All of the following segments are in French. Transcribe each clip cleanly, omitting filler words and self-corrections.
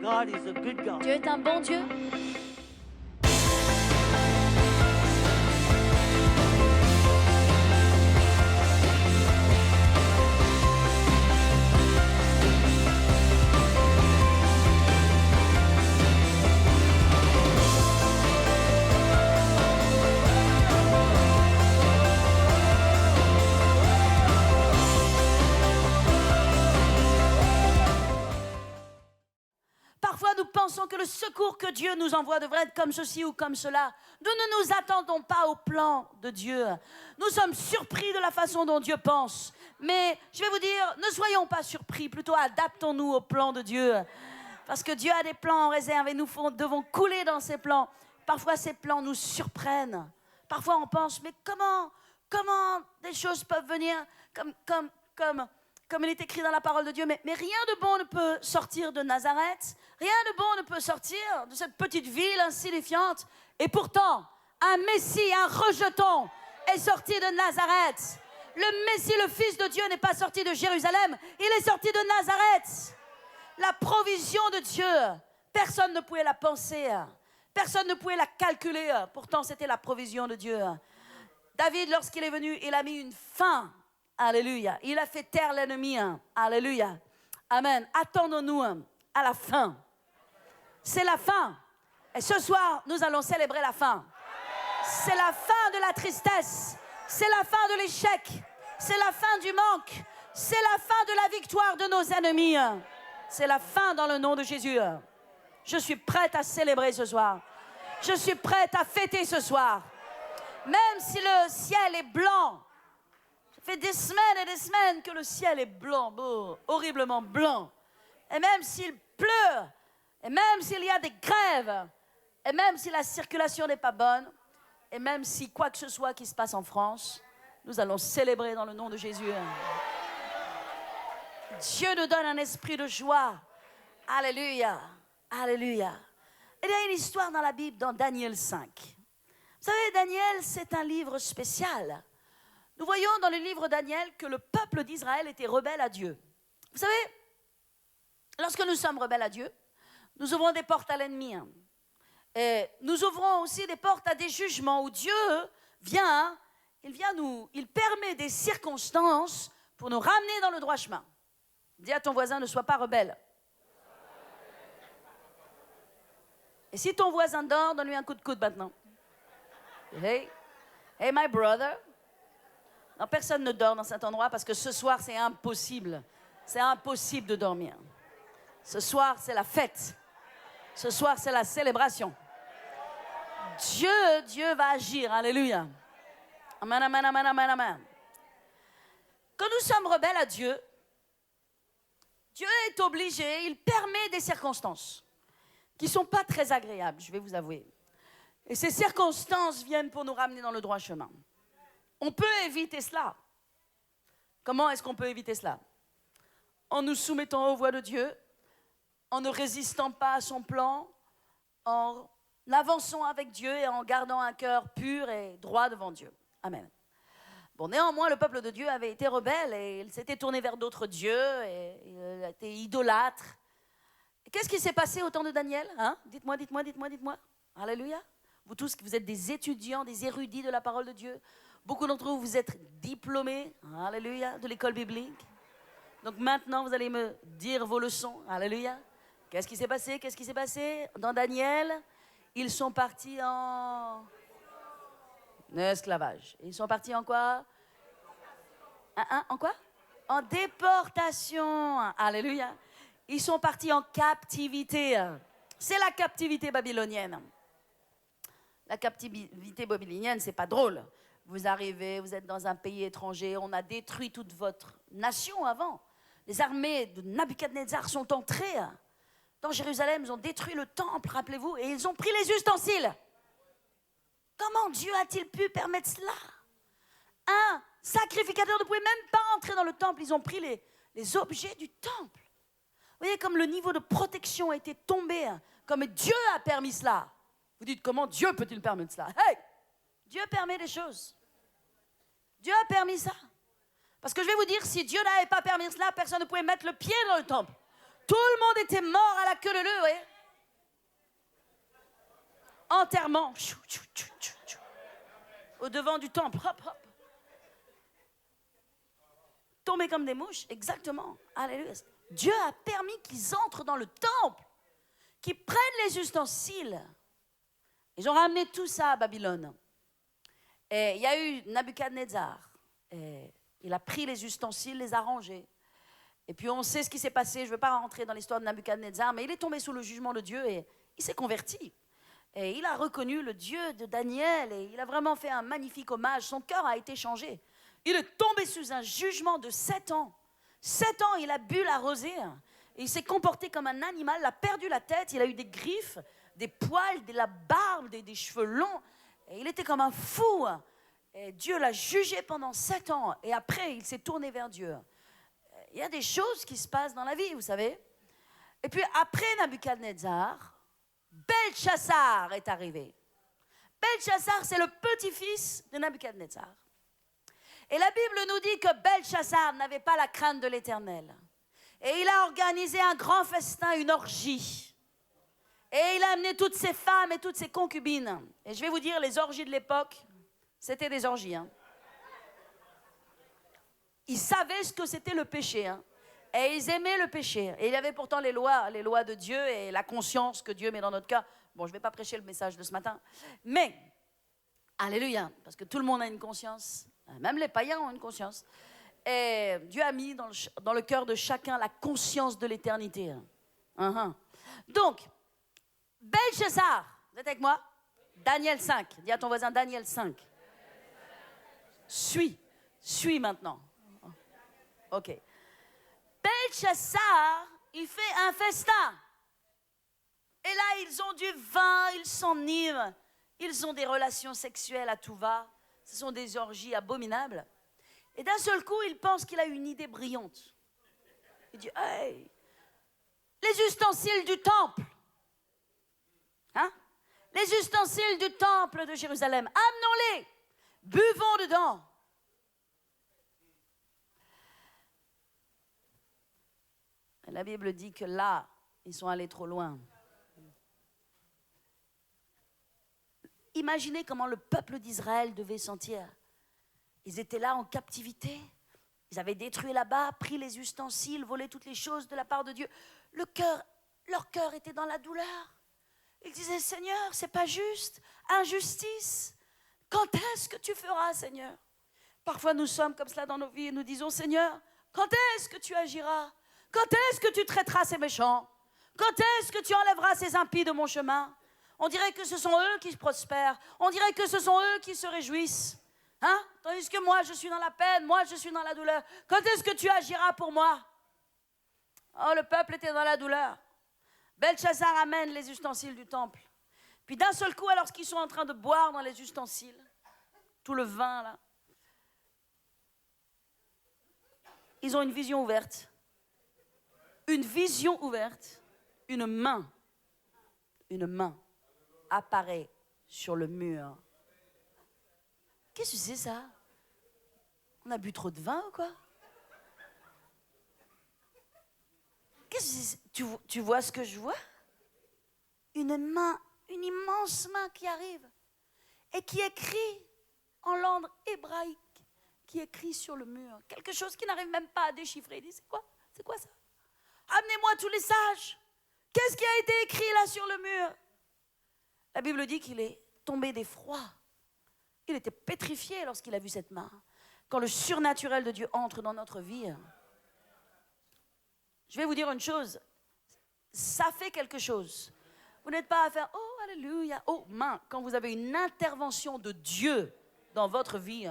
God is a good God. Dieu est un bon Dieu. Parfois, nous pensons que le secours que Dieu nous envoie devrait être comme ceci ou comme cela. Nous ne nous attendons pas au plan de Dieu. Nous sommes surpris de la façon dont Dieu pense. Mais je vais vous dire, ne soyons pas surpris, plutôt adaptons-nous au plan de Dieu. Parce que Dieu a des plans en réserve et nous devons couler dans ses plans. Parfois, ces plans nous surprennent. Parfois, on pense, mais comment des choses peuvent venir comme il est écrit dans la parole de Dieu, mais rien de bon ne peut sortir de Nazareth, rien de bon ne peut sortir de cette petite ville insignifiante. Et pourtant, un Messie, un rejeton, est sorti de Nazareth. Le Messie, le Fils de Dieu, n'est pas sorti de Jérusalem, il est sorti de Nazareth. La provision de Dieu, personne ne pouvait la penser, personne ne pouvait la calculer, pourtant c'était la provision de Dieu. David, lorsqu'il est venu, il a mis une fin. Alléluia. Il a fait taire l'ennemi. Alléluia. Amen. Attendons-nous à la fin. C'est la fin. Et ce soir, nous allons célébrer la fin. C'est la fin de la tristesse. C'est la fin de l'échec. C'est la fin du manque. C'est la fin de la victoire de nos ennemis. C'est la fin dans le nom de Jésus. Je suis prête à célébrer ce soir. Je suis prête à fêter ce soir. Même si le ciel est blanc. Ça fait des semaines et des semaines que le ciel est blanc, beau, horriblement blanc. Et même s'il pleut, et même s'il y a des grèves, et même si la circulation n'est pas bonne, et même si quoi que ce soit qui se passe en France, nous allons célébrer dans le nom de Jésus. Dieu nous donne un esprit de joie. Alléluia, alléluia. Il y a une histoire dans la Bible, dans Daniel 5. Vous savez, Daniel, c'est un livre spécial. Nous voyons dans le livre Daniel que le peuple d'Israël était rebelle à Dieu. Vous savez, lorsque nous sommes rebelles à Dieu, nous ouvrons des portes à l'ennemi. Et nous ouvrons aussi des portes à des jugements où Dieu vient, il permet des circonstances pour nous ramener dans le droit chemin. Dis à ton voisin, ne sois pas rebelle. Et si ton voisin dort, donne-lui un coup de coude maintenant. Hey, my brother. Non, personne ne dort dans cet endroit parce que ce soir, c'est impossible. C'est impossible de dormir. Ce soir, c'est la fête. Ce soir, c'est la célébration. Dieu va agir. Alléluia. Amen, amen, amen, amen, amen. Quand nous sommes rebelles à Dieu, Dieu est obligé, il permet des circonstances qui ne sont pas très agréables, je vais vous avouer. Et ces circonstances viennent pour nous ramener dans le droit chemin. On peut éviter cela. Comment est-ce qu'on peut éviter cela? En nous soumettant aux voies de Dieu, en ne résistant pas à son plan, en avançant avec Dieu et en gardant un cœur pur et droit devant Dieu. Amen. Bon, néanmoins, le peuple de Dieu avait été rebelle et il s'était tourné vers d'autres dieux et il a été idolâtre. Et qu'est-ce qui s'est passé au temps de Daniel? Dites-moi. Alléluia. Vous tous, vous êtes des étudiants, des érudits de la parole de Dieu. Beaucoup d'entre vous, vous êtes diplômés, alléluia, de l'école biblique. Donc maintenant, vous allez me dire vos leçons, alléluia. Qu'est-ce qui s'est passé dans Daniel? Ils sont partis en esclavage. Ils sont partis en quoi? En quoi? En déportation, alléluia. Ils sont partis en captivité. C'est la captivité babylonienne. La captivité babylonienne, c'est pas drôle. Vous arrivez, vous êtes dans un pays étranger, on a détruit toute votre nation avant. Les armées de Nabuchodonosor sont entrées dans Jérusalem, ils ont détruit le temple, rappelez-vous, et ils ont pris les ustensiles. Comment Dieu a-t-il pu permettre cela? Un sacrificateur ne pouvait même pas entrer dans le temple, ils ont pris les objets du temple. Vous voyez comme le niveau de protection a été tombé, comme Dieu a permis cela. Vous dites, comment Dieu peut-il permettre cela? Hey! Dieu permet des choses. Dieu a permis ça. Parce que je vais vous dire, si Dieu n'avait pas permis cela, personne ne pouvait mettre le pied dans le temple. Tout le monde était mort à la queue leu, vous voyez. Enterrement. Au devant du temple. Hop, hop. Tombés comme des mouches, exactement. Alléluia. Dieu a permis qu'ils entrent dans le temple, qu'ils prennent les ustensiles. Ils ont ramené tout ça à Babylone. Et il y a eu Nabuchodonosor. Il a pris les ustensiles, les a rangés. Et puis on sait ce qui s'est passé. Je ne veux pas rentrer dans l'histoire de Nabuchodonosor, mais il est tombé sous le jugement de Dieu et il s'est converti. Et il a reconnu le Dieu de Daniel et il a vraiment fait un magnifique hommage. Son cœur a été changé. Il est tombé sous un jugement de 7 ans. 7 ans, il a bu la rosée. Et il s'est comporté comme un animal, il a perdu la tête, il a eu des griffes, des poils, de la barbe, des cheveux longs. Et il était comme un fou. Et Dieu l'a jugé pendant 7 ans. Et après, il s'est tourné vers Dieu. Il y a des choses qui se passent dans la vie, vous savez. Et puis après Nabuchodonosor, Belchassar est arrivé. Belchassar, c'est le petit-fils de Nabuchodonosor. Et la Bible nous dit que Belchassar n'avait pas la crainte de l'Éternel. Et il a organisé un grand festin, une orgie. Et il a amené toutes ses femmes et toutes ses concubines. Et je vais vous dire, les orgies de l'époque, c'était des orgies. Ils savaient ce que c'était le péché. Et ils aimaient le péché. Et il y avait pourtant les lois de Dieu et la conscience que Dieu met dans notre cœur. Bon, je ne vais pas prêcher le message de ce matin. Mais, alléluia, parce que tout le monde a une conscience. Même les païens ont une conscience. Et Dieu a mis dans le cœur de chacun la conscience de l'éternité. Donc, Belchassar, vous êtes avec moi? Daniel 5. Dis à ton voisin Daniel 5. Suis maintenant. Ok. Belchassar, il fait un festin. Et là, ils ont du vin, ils s'enivrent. Ils ont des relations sexuelles à tout va. Ce sont des orgies abominables. Et d'un seul coup, il pense qu'il a une idée brillante. Il dit, hey, les ustensiles du temple. Les ustensiles du temple de Jérusalem, amenons-les, buvons dedans. La Bible dit que là, ils sont allés trop loin. Imaginez comment le peuple d'Israël devait sentir. Ils étaient là en captivité. Ils avaient détruit là-bas, pris les ustensiles, volé toutes les choses de la part de Dieu. Leur cœur était dans la douleur. Ils disaient, Seigneur, c'est pas juste, injustice. Quand est-ce que tu feras, Seigneur? Parfois, nous sommes comme cela dans nos vies et nous disons, Seigneur, quand est-ce que tu agiras? Quand est-ce que tu traiteras ces méchants? Quand est-ce que tu enlèveras ces impies de mon chemin? On dirait que ce sont eux qui prospèrent. On dirait que ce sont eux qui se réjouissent. Tandis que moi, je suis dans la peine, moi, je suis dans la douleur. Quand est-ce que tu agiras pour moi? Oh, le peuple était dans la douleur. Belchassar amène les ustensiles du temple. Puis d'un seul coup, alors qu'ils sont en train de boire dans les ustensiles, tout le vin là, ils ont une vision ouverte. Une vision ouverte. Une main apparaît sur le mur. Qu'est-ce que c'est ça? On a bu trop de vin ou quoi? Tu vois ce que je vois? Une main, une immense main qui arrive et qui écrit en langue hébraïque, qui écrit sur le mur. Quelque chose qui n'arrive même pas à déchiffrer. Il dit, c'est quoi? C'est quoi ça? Amenez-moi tous les sages. Qu'est-ce qui a été écrit là sur le mur? La Bible dit qu'il est tombé d'effroi. Il était pétrifié lorsqu'il a vu cette main. Quand le surnaturel de Dieu entre dans notre vie, je vais vous dire une chose, ça fait quelque chose. Vous n'êtes pas à faire « Oh, alléluia !» Oh, main, quand vous avez une intervention de Dieu dans votre vie,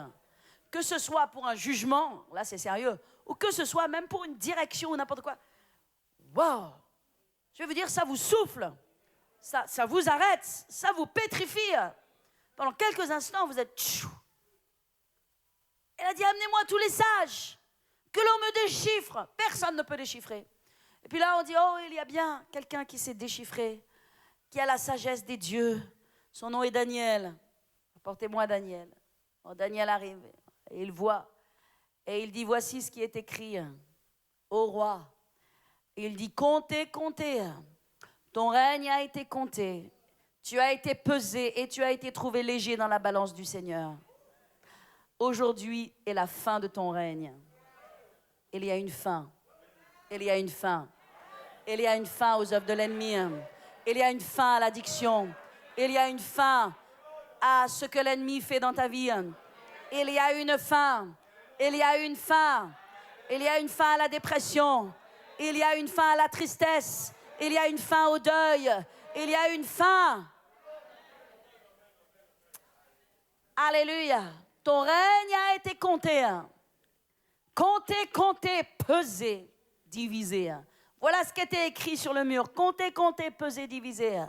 que ce soit pour un jugement, là c'est sérieux, ou que ce soit même pour une direction ou n'importe quoi, wow! Je vais vous dire, ça vous souffle, ça vous arrête, ça vous pétrifie. Pendant quelques instants, vous êtes... Elle a dit, amenez-moi tous les sages, que l'on me déchiffre. Personne ne peut déchiffrer. Et puis là, on dit, oh, il y a bien quelqu'un qui sait déchiffrer, qui a la sagesse des dieux. Son nom est Daniel. Apportez-moi Daniel. Oh, Daniel arrive, et il voit, et il dit, voici ce qui est écrit. Ô roi, Il dit, comptez, comptez. Ton règne a été compté. Tu as été pesé et tu as été trouvé léger dans la balance du Seigneur. Aujourd'hui est la fin de ton règne. Il y a une fin. Il y a une fin. Il y a une fin aux œuvres de l'ennemi. Il y a une fin à l'addiction. Il y a une fin à ce que l'ennemi fait dans ta vie. Il y a une fin. Il y a une fin. Il y a une fin à la dépression. Il y a une fin à la tristesse. Il y a une fin au deuil. Il y a une fin. Alléluia. Ton règne a été compté. Compté, compté, pesé, divisé. Voilà ce qui était écrit sur le mur. Compté, compté, pesé, divisé.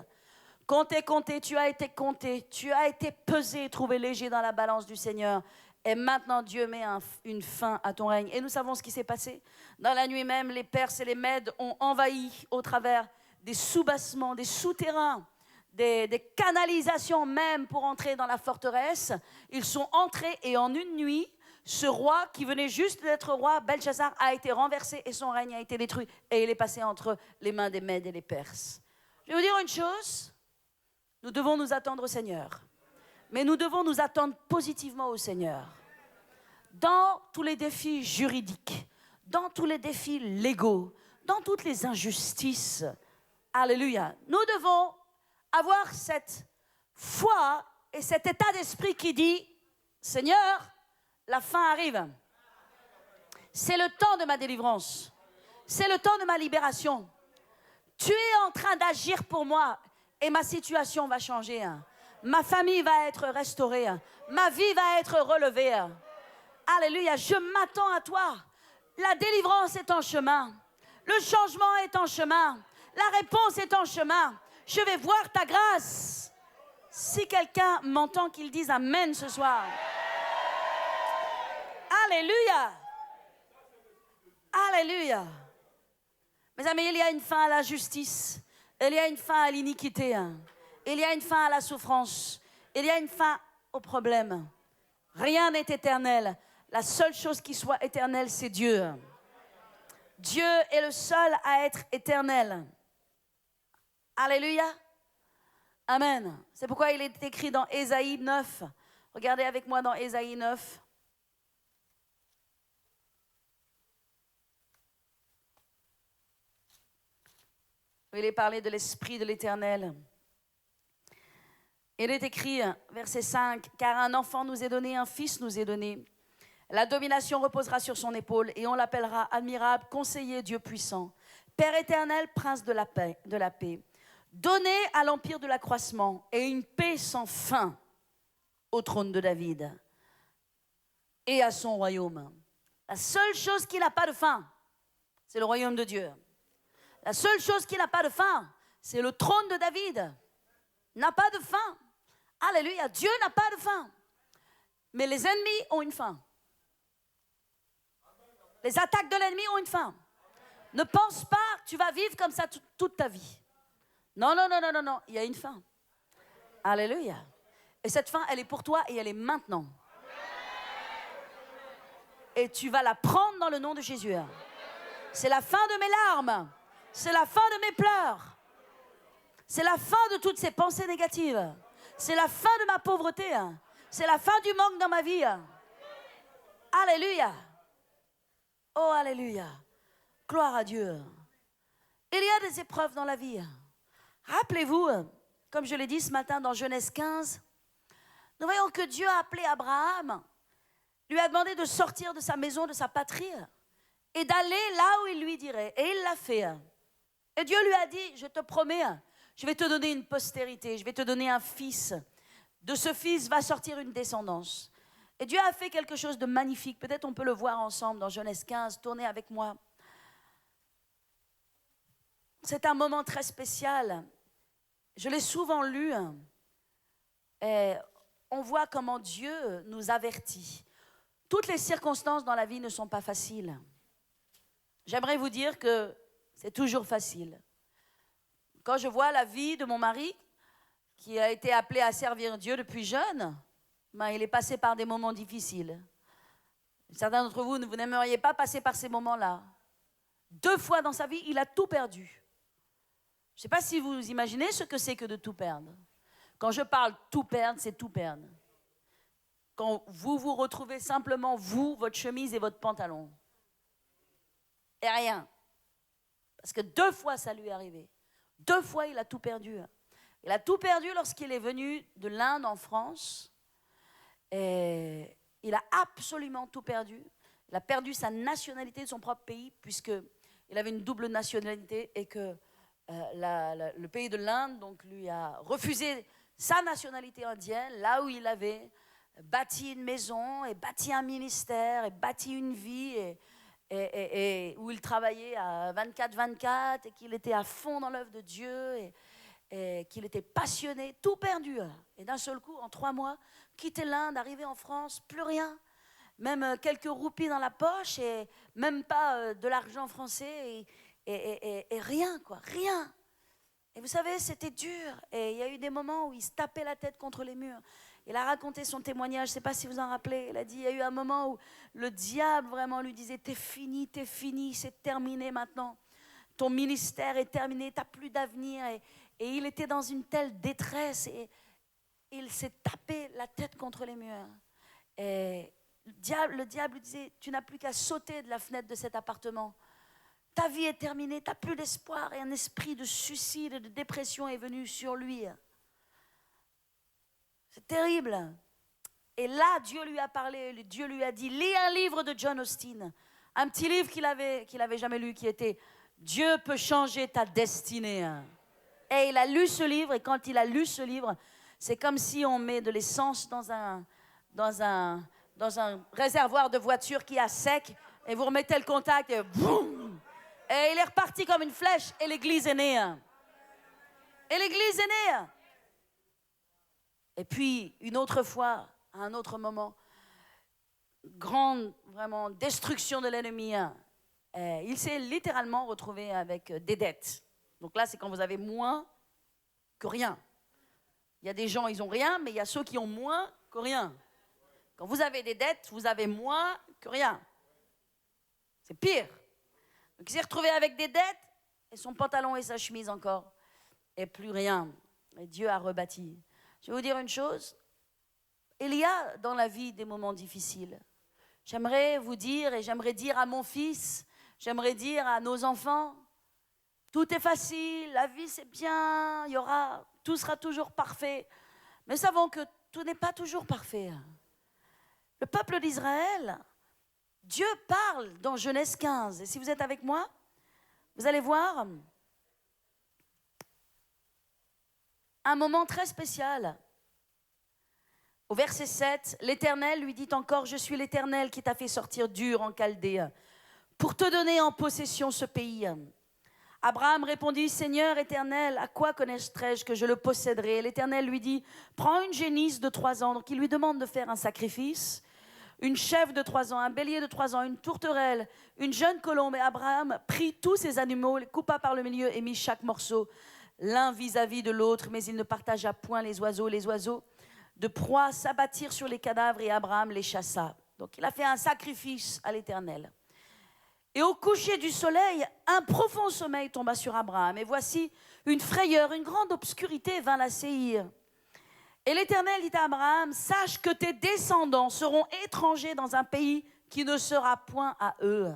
Compté, compté, tu as été compté. Tu as été pesé, trouvé léger dans la balance du Seigneur. Et maintenant, Dieu met une fin à ton règne. Et nous savons ce qui s'est passé. Dans la nuit même, les Perses et les Mèdes ont envahi au travers des soubassements, des souterrains, des canalisations même pour entrer dans la forteresse. Ils sont entrés et en une nuit, ce roi qui venait juste d'être roi, Belchassar, a été renversé et son règne a été détruit. Et il est passé entre les mains des Mèdes et des Perses. Je vais vous dire une chose, nous devons nous attendre au Seigneur. Mais nous devons nous attendre positivement au Seigneur. Dans tous les défis juridiques, dans tous les défis légaux, dans toutes les injustices, alléluia, nous devons avoir cette foi et cet état d'esprit qui dit, Seigneur, la fin arrive. C'est le temps de ma délivrance. C'est le temps de ma libération. Tu es en train d'agir pour moi et ma situation va changer. Ma famille va être restaurée. Ma vie va être relevée. Alléluia, je m'attends à toi. La délivrance est en chemin. Le changement est en chemin. La réponse est en chemin. Je vais voir ta grâce. Si quelqu'un m'entend qu'il dise Amen ce soir. Alléluia. Alléluia. Mes amis, il y a une fin à la justice. Il y a une fin à l'iniquité. Il y a une fin à la souffrance. Il y a une fin au problème. Rien n'est éternel. La seule chose qui soit éternelle, c'est Dieu. Dieu est le seul à être éternel. Alléluia. Amen. C'est pourquoi il est écrit dans Ésaïe 9. Regardez avec moi dans Ésaïe 9. Il est parlé de l'Esprit de l'Éternel. Il est écrit, verset 5, « Car un enfant nous est donné, un fils nous est donné. La domination reposera sur son épaule, et on l'appellera admirable, conseiller, Dieu puissant, Père éternel, prince de la paix. Donné à l'empire de l'accroissement, et une paix sans fin au trône de David et à son royaume. » La seule chose qui n'a pas de fin, c'est le royaume de Dieu. La seule chose qui n'a pas de fin, c'est le trône de David. N'a pas de fin. Alléluia, Dieu n'a pas de fin. Mais les ennemis ont une fin. Les attaques de l'ennemi ont une fin. Ne pense pas que tu vas vivre comme ça toute ta vie. Non, non, non, non, non, non, il y a une fin. Alléluia. Et cette fin, elle est pour toi et elle est maintenant. Et tu vas la prendre dans le nom de Jésus. C'est la fin de mes larmes. C'est la fin de mes pleurs. C'est la fin de toutes ces pensées négatives. C'est la fin de ma pauvreté. C'est la fin du manque dans ma vie. Alléluia. Oh, alléluia. Gloire à Dieu. Il y a des épreuves dans la vie. Rappelez-vous, comme je l'ai dit ce matin dans Genèse 15, nous voyons que Dieu a appelé Abraham, lui a demandé de sortir de sa maison, de sa patrie, et d'aller là où il lui dirait. Et il l'a fait. Et Dieu lui a dit, je te promets, je vais te donner une postérité, je vais te donner un fils. De ce fils va sortir une descendance. Et Dieu a fait quelque chose de magnifique. Peut-être on peut le voir ensemble dans Genèse 15. Tournez avec moi. C'est un moment très spécial. Je l'ai souvent lu. Et on voit comment Dieu nous avertit. Toutes les circonstances dans la vie ne sont pas faciles. J'aimerais vous dire que c'est toujours facile. Quand je vois la vie de mon mari, qui a été appelé à servir Dieu depuis jeune, il est passé par des moments difficiles. Certains d'entre vous, vous n'aimeriez pas passer par ces moments-là. 2 fois dans sa vie, il a tout perdu. Je ne sais pas si vous imaginez ce que c'est que de tout perdre. Quand je parle tout perdre, c'est tout perdre. Quand vous vous retrouvez simplement, vous, votre chemise et votre pantalon. Et rien. Parce que 2 fois, ça lui est arrivé. 2 fois, il a tout perdu. Il a tout perdu lorsqu'il est venu de l'Inde en France. Et il a absolument tout perdu. Il a perdu sa nationalité de son propre pays, puisqu'il avait une double nationalité et que le pays de l'Inde donc, lui a refusé sa nationalité indienne, là où il avait bâti une maison, et bâti un ministère, et bâti une vie, et où il travaillait à 24/24, et qu'il était à fond dans l'œuvre de Dieu, et qu'il était passionné, tout perdu. Et d'un seul coup, en 3 mois, quitter l'Inde, arriver en France, plus rien. Même quelques roupies dans la poche, et même pas de l'argent français, et rien, quoi, rien. Et vous savez, c'était dur. Et il y a eu des moments où il se tapait la tête contre les murs. Il a raconté son témoignage, je ne sais pas si vous en rappelez. Il a dit, il y a eu un moment où le diable vraiment lui disait, t'es fini, c'est terminé maintenant. Ton ministère est terminé, tu n'as plus d'avenir. Et il était dans une telle détresse et il s'est tapé la tête contre les murs. Et le diable lui disait, tu n'as plus qu'à sauter de la fenêtre de cet appartement. Ta vie est terminée, tu n'as plus d'espoir. Et un esprit de suicide et de dépression est venu sur lui. C'est terrible. Et là, Dieu lui a parlé, Dieu lui a dit, lis un livre de John Austin. Un petit livre qu'il avait jamais lu, qui était « Dieu peut changer ta destinée ». Et il a lu ce livre, et quand il a lu ce livre, c'est comme si on met de l'essence dans un réservoir de voiture qui est à sec, et vous remettez le contact, et boum. Et il est reparti comme une flèche, et l'église est née. Et l'église est née. Et puis, une autre fois, à un autre moment, grande, vraiment, destruction de l'ennemi. Il s'est littéralement retrouvé avec des dettes. Donc là, c'est quand vous avez moins que rien. Il y a des gens, ils n'ont rien, mais il y a ceux qui ont moins que rien. Quand vous avez des dettes, vous avez moins que rien. C'est pire. Donc il s'est retrouvé avec des dettes, et son pantalon et sa chemise encore, et plus rien. Et Dieu a rebâti. Je vais vous dire une chose, il y a dans la vie des moments difficiles. J'aimerais vous dire, et j'aimerais dire à mon fils, j'aimerais dire à nos enfants, tout est facile, la vie c'est bien, tout sera toujours parfait. Mais nous savons que tout n'est pas toujours parfait. Le peuple d'Israël, Dieu parle dans Genèse 15. Et si vous êtes avec moi, vous allez voir un moment très spécial. Au verset 7, l'Éternel lui dit encore, « Je suis l'Éternel qui t'a fait sortir d'Ur en Chaldée, pour te donner en possession ce pays. » Abraham répondit, « Seigneur Éternel, à quoi connaîtrai-je que je le posséderai ?» L'Éternel lui dit, « Prends une génisse de 3 ans. » Donc il lui demande de faire un sacrifice. Une chèvre de 3 ans, un bélier de 3 ans, une tourterelle, une jeune colombe. Et Abraham prit tous ces animaux, les coupa par le milieu et mit chaque morceau l'un vis-à-vis de l'autre, mais il ne partagea point les oiseaux. Les oiseaux de proie s'abattirent sur les cadavres et Abraham les chassa. Donc il a fait un sacrifice à l'Éternel. Et au coucher du soleil, un profond sommeil tomba sur Abraham. Et voici une frayeur, une grande obscurité vint l'assaillir. Et l'Éternel dit à Abraham, « Sache que tes descendants seront étrangers dans un pays qui ne sera point à eux.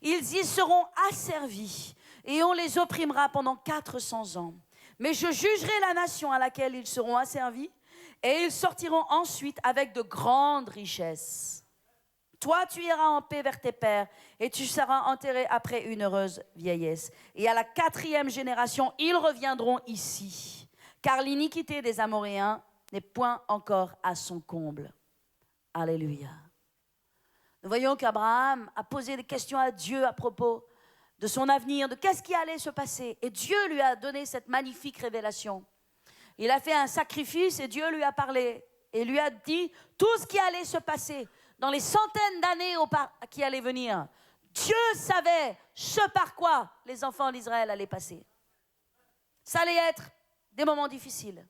Ils y seront asservis et on les opprimera pendant 400 ans. Mais je jugerai la nation à laquelle ils seront asservis et ils sortiront ensuite avec de grandes richesses. Toi, tu iras en paix vers tes pères et tu seras enterré après une heureuse vieillesse. Et à la 4e génération, ils reviendront ici, car l'iniquité des Amoréens n'est point encore à son comble. » Alléluia. Nous voyons qu'Abraham a posé des questions à Dieu à propos de son avenir, de qu'est-ce qui allait se passer. Et Dieu lui a donné cette magnifique révélation. Il a fait un sacrifice et Dieu lui a parlé et lui a dit tout ce qui allait se passer dans les centaines d'années qui allaient venir. Dieu savait ce par quoi les enfants d'Israël allaient passer. Ça allait être des moments difficiles.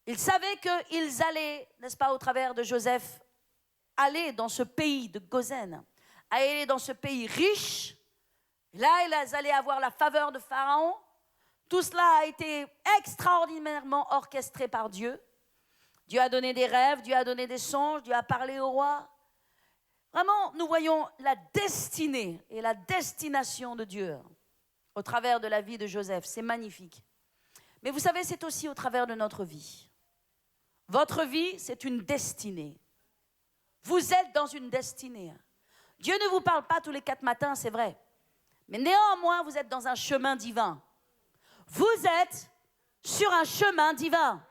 Ils savaient qu'ils allaient, n'est-ce pas, au travers de Joseph, aller dans ce pays de Goshen, aller dans ce pays riche, Là, ils allaient avoir la faveur de Pharaon. Tout cela a été extraordinairement orchestré par Dieu. Dieu a donné des rêves, Dieu a donné des songes, Dieu a parlé au roi. Vraiment, nous voyons la destinée et la destination de Dieu au travers de la vie de Joseph. C'est magnifique. Mais vous savez, c'est aussi au travers de notre vie. Votre vie, c'est une destinée. Vous êtes dans une destinée. Dieu ne vous parle pas tous les 4 matins, c'est vrai. Mais néanmoins, vous êtes dans un chemin divin. Vous êtes sur un chemin divin.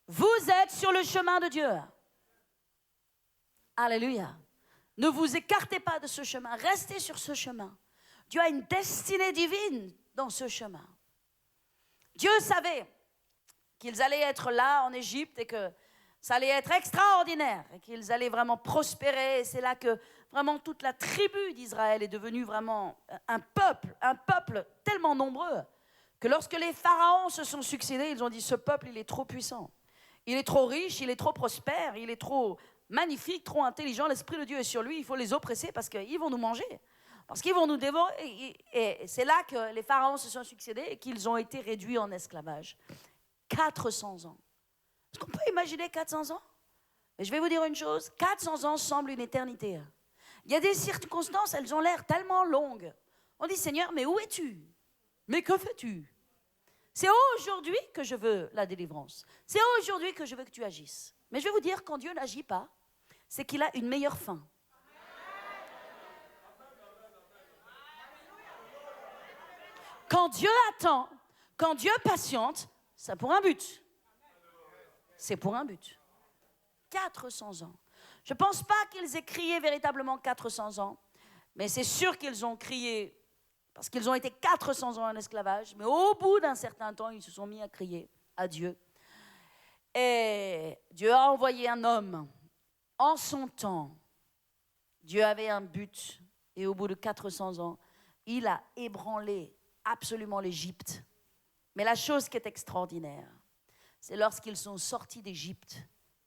Vous êtes sur le chemin de Dieu. Alléluia. Ne vous écartez pas de ce chemin. Restez sur ce chemin. Dieu a une destinée divine dans ce chemin. Dieu savait qu'ils allaient être là en Égypte et que ça allait être extraordinaire et qu'ils allaient vraiment prospérer. Et c'est là que vraiment toute la tribu d'Israël est devenue vraiment un peuple tellement nombreux que lorsque les pharaons se sont succédés, ils ont dit ce peuple, il est trop puissant. Il est trop riche, il est trop prospère, il est trop magnifique, trop intelligent. L'Esprit de Dieu est sur lui, il faut les oppresser parce qu'ils vont nous manger. Parce qu'ils vont nous dévorer. Et c'est là que les pharaons se sont succédés et qu'ils ont été réduits en esclavage. 400 ans. Est-ce qu'on peut imaginer 400 ans? Mais je vais vous dire une chose, 400 ans semble une éternité. Il y a des circonstances, elles ont l'air tellement longues. On dit, Seigneur, mais où es-tu? Mais que fais-tu? C'est aujourd'hui que je veux la délivrance. C'est aujourd'hui que je veux que tu agisses. Mais je vais vous dire, quand Dieu n'agit pas, c'est qu'il a une meilleure fin. Quand Dieu attend, quand Dieu patiente, c'est pour un but. C'est pour un but. 400 ans. Je ne pense pas qu'ils aient crié véritablement 400 ans, mais c'est sûr qu'ils ont crié, parce qu'ils ont été 400 ans en esclavage, mais au bout d'un certain temps, ils se sont mis à crier à Dieu. Et Dieu a envoyé un homme. En son temps, Dieu avait un but, et au bout de 400 ans, il a ébranlé absolument l'Égypte. Mais la chose qui est extraordinaire, c'est lorsqu'ils sont sortis d'Égypte,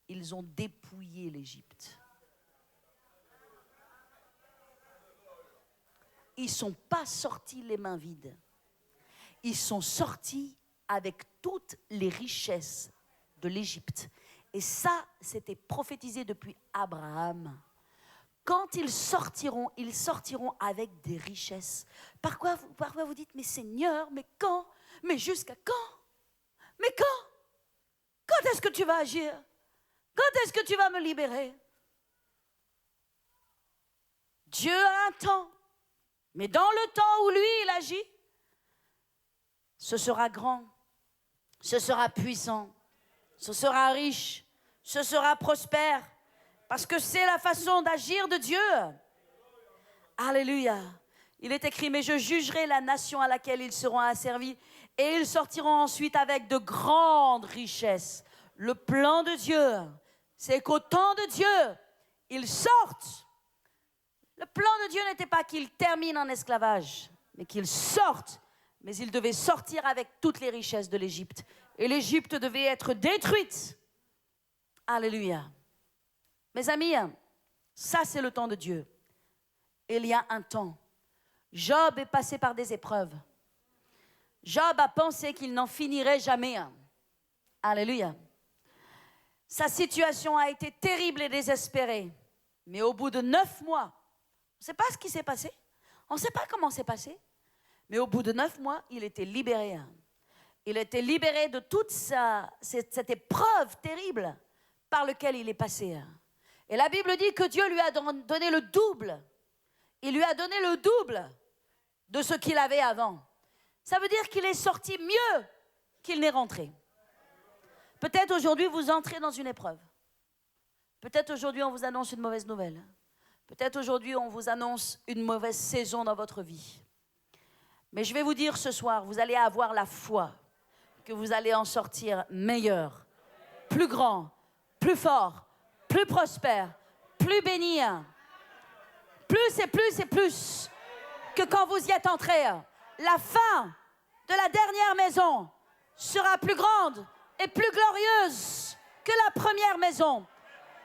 ils ont dépouillé l'Égypte. Ils ne sont pas sortis les mains vides. Ils sont sortis avec toutes les richesses de l'Égypte. Et ça, c'était prophétisé depuis Abraham. Quand ils sortiront avec des richesses. Parfois vous dites, mais Seigneur, mais quand? Mais jusqu'à quand? Mais quand? Quand est-ce que tu vas agir? Quand est-ce que tu vas me libérer? Dieu a un temps. Mais dans le temps où lui, il agit, ce sera grand, ce sera puissant, ce sera riche, ce sera prospère. Parce que c'est la façon d'agir de Dieu. Alléluia. Il est écrit, mais je jugerai la nation à laquelle ils seront asservis et ils sortiront ensuite avec de grandes richesses. Le plan de Dieu, c'est qu'au temps de Dieu, ils sortent. Le plan de Dieu n'était pas qu'ils terminent en esclavage, mais qu'ils sortent. Mais ils devaient sortir avec toutes les richesses de l'Égypte. Et l'Égypte devait être détruite. Alléluia. Mes amis, ça c'est le temps de Dieu. Il y a un temps. Job est passé par des épreuves. Job a pensé qu'il n'en finirait jamais. Alléluia. Sa situation a été terrible et désespérée. Mais au bout de 9 mois, on ne sait pas ce qui s'est passé. On ne sait pas comment c'est passé. Mais au bout de 9 mois, il était libéré. Il était libéré de toute cette épreuve terrible par laquelle il est passé. Et la Bible dit que Dieu lui a donné le double. Il lui a donné le double de ce qu'il avait avant. Ça veut dire qu'il est sorti mieux qu'il n'est rentré. Peut-être aujourd'hui vous entrez dans une épreuve. Peut-être aujourd'hui on vous annonce une mauvaise nouvelle. Peut-être aujourd'hui on vous annonce une mauvaise saison dans votre vie. Mais je vais vous dire ce soir, vous allez avoir la foi que vous allez en sortir meilleur, plus grand, plus fort, plus prospère, plus béni. Plus et plus et plus que quand vous y êtes entré. La fin de la dernière maison sera plus grande et plus glorieuse que la première maison.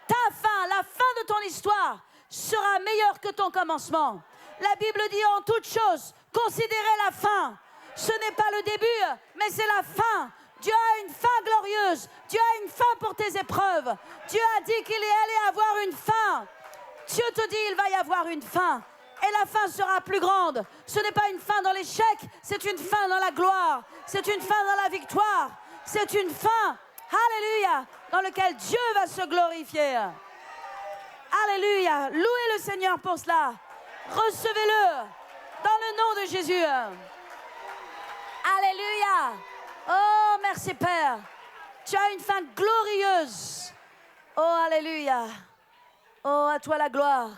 Ta fin, la fin de ton histoire sera meilleure que ton commencement. La Bible dit en toute chose, considérez la fin. Ce n'est pas le début, mais c'est la fin. Dieu a une fin glorieuse. Dieu a une fin pour tes épreuves. Dieu a dit qu'il allait avoir une fin. Dieu te dit il va y avoir une fin. Et la fin sera plus grande. Ce n'est pas une fin dans l'échec, c'est une fin dans la gloire. C'est une fin dans la victoire. C'est une fin, alléluia, dans laquelle Dieu va se glorifier. Alléluia. Louez le Seigneur pour cela. Recevez-le dans le nom de Jésus. Alléluia. Oh, merci Père. Tu as une fin glorieuse. Oh, alléluia. Oh, à toi la gloire.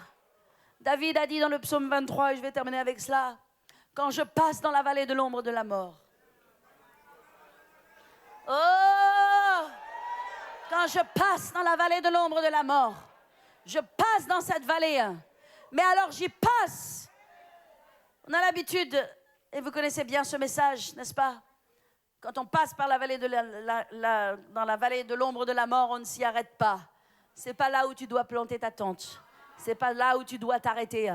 David a dit dans le psaume 23, et je vais terminer avec cela, quand je passe dans la vallée de l'ombre de la mort. Oh, quand je passe dans la vallée de l'ombre de la mort, je passe dans cette vallée. Mais alors j'y passe. On a l'habitude, et vous connaissez bien ce message, n'est-ce pas? Quand on passe par la vallée dans la vallée de l'ombre de la mort, on ne s'y arrête pas. C'est pas là où tu dois planter ta tente. C'est pas là où tu dois t'arrêter.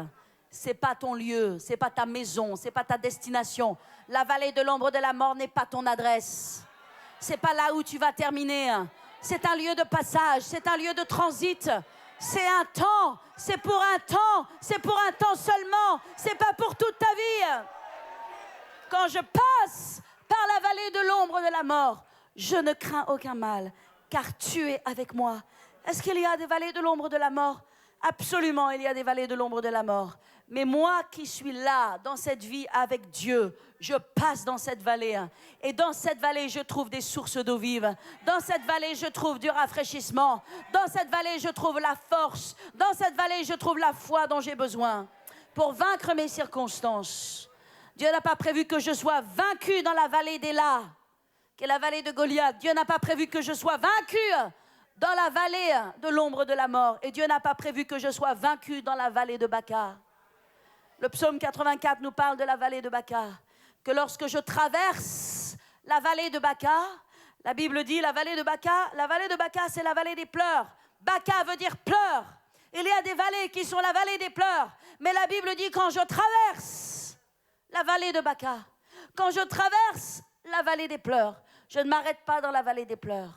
C'est pas ton lieu, c'est pas ta maison, c'est pas ta destination. La vallée de l'ombre de la mort n'est pas ton adresse. C'est pas là où tu vas terminer. C'est un lieu de passage, c'est un lieu de transit. C'est un temps, c'est pour un temps seulement. C'est pas pour toute ta vie. Quand je passe par la vallée de l'ombre de la mort, je ne crains aucun mal, car tu es avec moi. Est-ce qu'il y a des vallées de l'ombre de la mort? Absolument, il y a des vallées de l'ombre de la mort. Mais moi qui suis là, dans cette vie avec Dieu, je passe dans cette vallée. Et dans cette vallée, je trouve des sources d'eau vive. Dans cette vallée, je trouve du rafraîchissement. Dans cette vallée, je trouve la force. Dans cette vallée, je trouve la foi dont j'ai besoin pour vaincre mes circonstances. Dieu n'a pas prévu que je sois vaincu dans la vallée d'Éla, qui est la vallée de Goliath. Dieu n'a pas prévu que je sois vaincu dans la vallée de l'ombre de la mort. Et Dieu n'a pas prévu que je sois vaincu dans la vallée de Baca. Le psaume 84 nous parle de la vallée de Baca. Que lorsque je traverse la vallée de Baca, la Bible dit la vallée de Baca c'est la vallée des pleurs. Baca veut dire pleurs. Il y a des vallées qui sont la vallée des pleurs. Mais la Bible dit quand je traverse la vallée de Baca, quand je traverse la vallée des pleurs, je ne m'arrête pas dans la vallée des pleurs.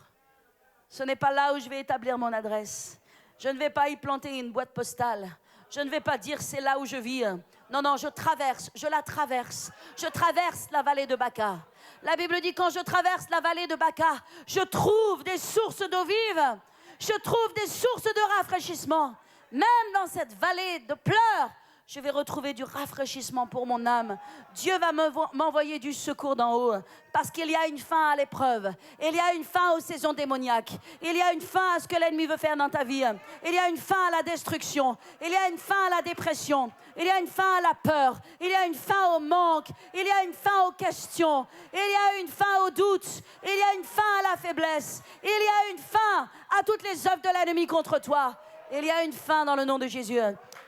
Ce n'est pas là où je vais établir mon adresse. Je ne vais pas y planter une boîte postale. Je ne vais pas dire c'est là où je vis. Non, non, je la traverse. Je traverse la vallée de Baca. La Bible dit quand je traverse la vallée de Baca, je trouve des sources d'eau vive. Je trouve des sources de rafraîchissement. Même dans cette vallée de pleurs, je vais retrouver du rafraîchissement pour mon âme. Dieu va m'envoyer du secours d'en haut. Parce qu'il y a une fin à l'épreuve. Il y a une fin aux saisons démoniaques. Il y a une fin à ce que l'ennemi veut faire dans ta vie. Il y a une fin à la destruction. Il y a une fin à la dépression. Il y a une fin à la peur. Il y a une fin au manque. Il y a une fin aux questions. Il y a une fin au doute. Il y a une fin à la faiblesse. Il y a une fin à toutes les œuvres de l'ennemi contre toi. Il y a une fin dans le nom de Jésus.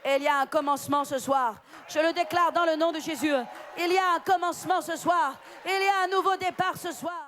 Et il y a un commencement ce soir. Je le déclare dans le nom de Jésus. Il y a un commencement ce soir. Il y a un nouveau départ ce soir.